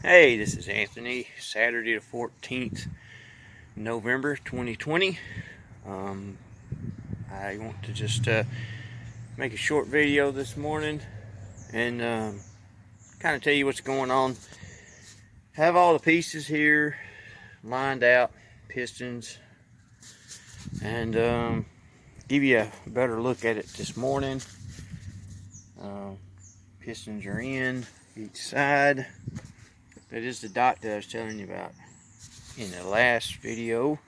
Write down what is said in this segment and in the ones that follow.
Hey, this is Anthony. Saturday the 14th, November 2020. I want to just make a short video this morning and kind of tell you what's going on. Have all the pieces here lined out, pistons, and give you a better look at it this morning. Pistons are in each side. That is the dot that I was telling you about in the last video.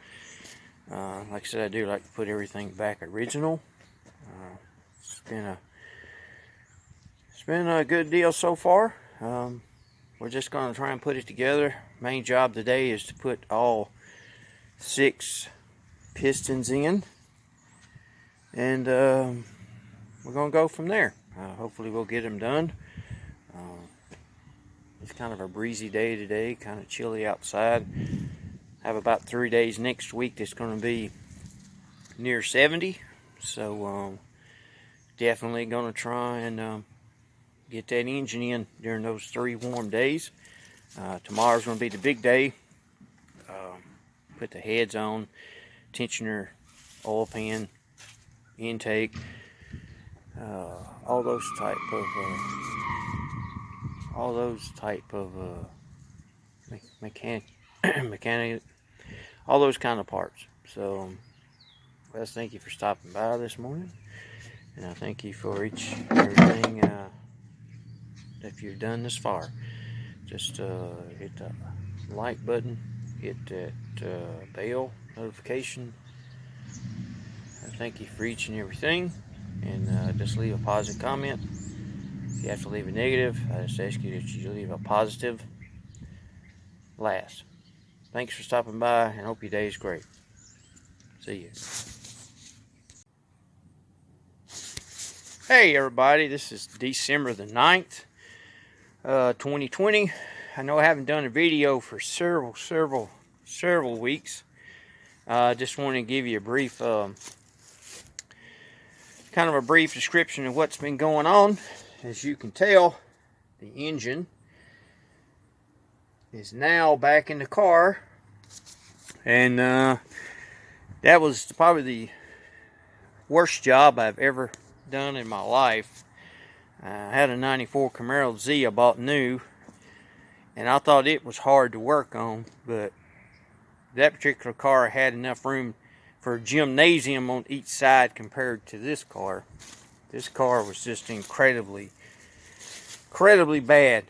Like I said, I do like to put everything back original. It's been a good deal so far. We're just going to try and put it together. Main job today is to put all 6 pistons in, and we're going to go from there. Hopefully we'll get them done. It's kind of a breezy day today, kind of chilly outside. I have about 3 days next week that's going to be near 70. So definitely going to try and get that engine in during those 3 warm days. Tomorrow's going to be the big day. Put the heads on, tensioner, oil pan, intake, all those type of mechanic, all those kind of parts. So let's thank you for stopping by this morning, and I thank you for everything that you've done this far. Just hit the like button, hit that bell notification. I thank you for each and everything, and just leave a positive comment. If you have to leave a negative, I just ask you that you leave a positive last. Thanks for stopping by, and hope your day is great. See you. Hey everybody, this is December the 9th, 2020. I know I haven't done a video for several weeks. Just want to give you a brief, kind of a brief description of what's been going on. As you can tell, the engine is now back in the car, and that was probably the worst job I've ever done in my life. I had a 94 Camaro Z I bought new, and I thought it was hard to work on, but that particular car had enough room for a gymnasium on each side compared to this car. This car was just incredibly bad.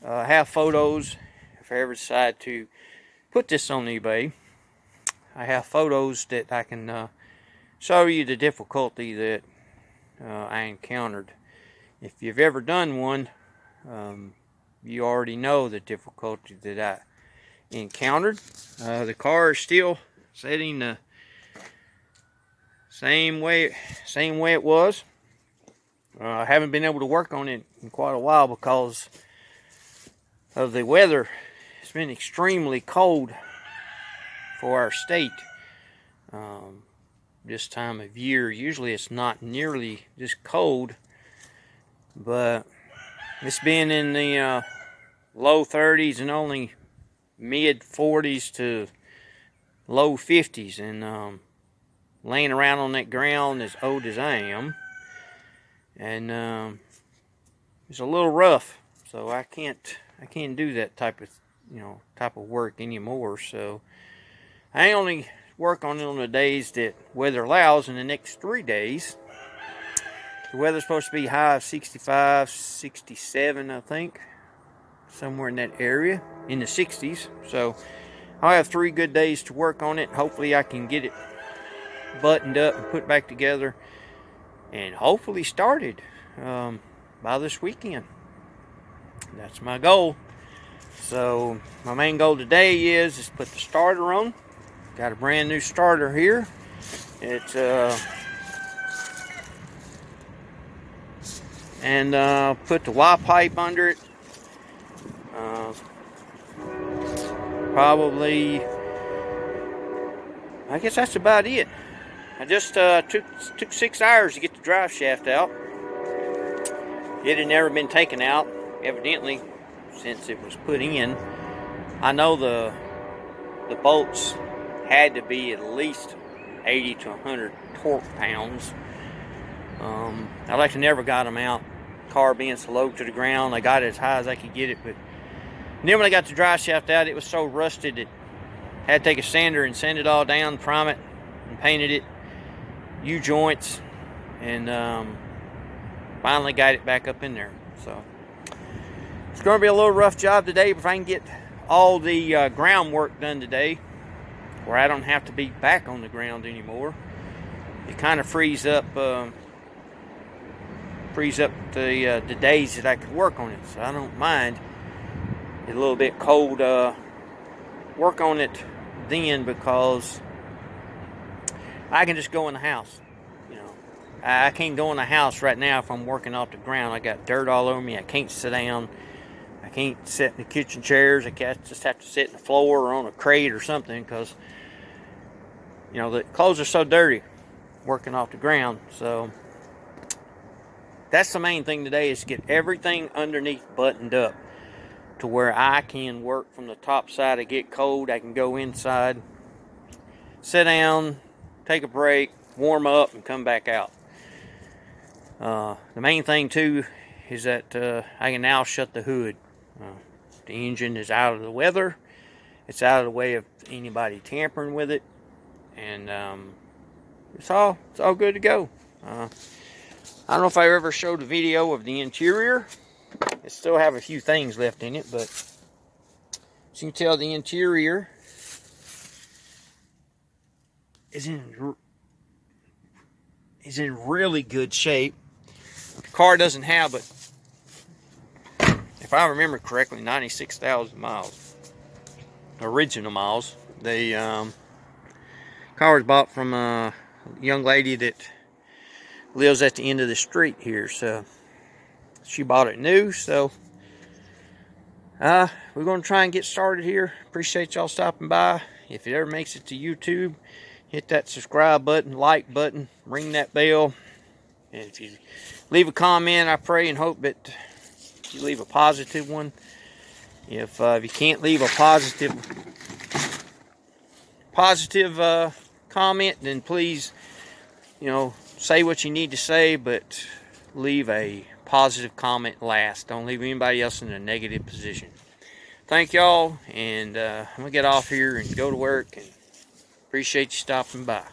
I have photos. If I ever decide to put this on eBay, I have photos that I can show you the difficulty that I encountered. If you've ever done one, you already know the difficulty that I encountered. The car is still setting the same way it was. I haven't been able to work on it in quite a while because of the weather. It's been extremely cold for our state this time of year. Usually it's not nearly this cold, but it's been in the low 30s and only mid 40s to low 50s, and laying around on that ground as old as I am, and it's a little rough, so I can't do that type of work anymore. So I only work on it on the days that weather allows. In the next 3 days, the weather's supposed to be high of 65, 67, I think, somewhere in that area, in the 60s. So I'll have 3 good days to work on it. Hopefully I can get it buttoned up and put back together, and hopefully started by this weekend. That's my goal. So my main goal today is to put the starter on. Got a brand new starter here. It's and put the Y pipe under it. Probably, I guess that's about it. I just took 6 hours to get the drive shaft out. It had never been taken out, evidently. since it was put in. I know the bolts had to be at least 80 to 100 torque pounds. I like to never got them out. Car being so low to the ground, I got it as high as I could get it, but then when I got the dry shaft out, it was so rusted that I had to take a sander and sand it all down, prime it, and painted it, U-joints, and finally got it back up in there. So it's going to be a little rough job today, but if I can get all the groundwork done today, where I don't have to be back on the ground anymore, it kind of frees up the days that I could work on it. So I don't mind a little bit cold work on it then, because I can just go in the house. You know, I can't go in the house right now if I'm working off the ground. I got dirt all over me. I can't sit down. I can't sit in the kitchen chairs. I just have to sit in the floor or on a crate or something, because you know the clothes are so dirty working off the ground. So that's the main thing today, is to get everything underneath buttoned up to where I can work from the top side. I get cold, I can go inside, sit down, take a break, warm up, and come back out. The main thing too is that I can now shut the hood. The engine is out of the weather. It's out of the way of anybody tampering with it, and it's all good to go. I don't know if I ever showed a video of the interior. I still have a few things left in it, but as you can tell, the interior is in really good shape. The car doesn't have, but if I remember correctly, 96,000 miles, original miles. The car was bought from a young lady that lives at the end of the street here, so she bought it new. So we're going to try and get started here. Appreciate y'all stopping by. If it ever makes it to YouTube, hit that subscribe button, like button, ring that bell, and if you leave a comment, I pray and hope that you leave a positive one. If you can't leave a positive comment, then please, you know, say what you need to say, but leave a positive comment last. Don't leave anybody else in a negative position. Thank y'all, and I'm gonna get off here and go to work, and appreciate you stopping by.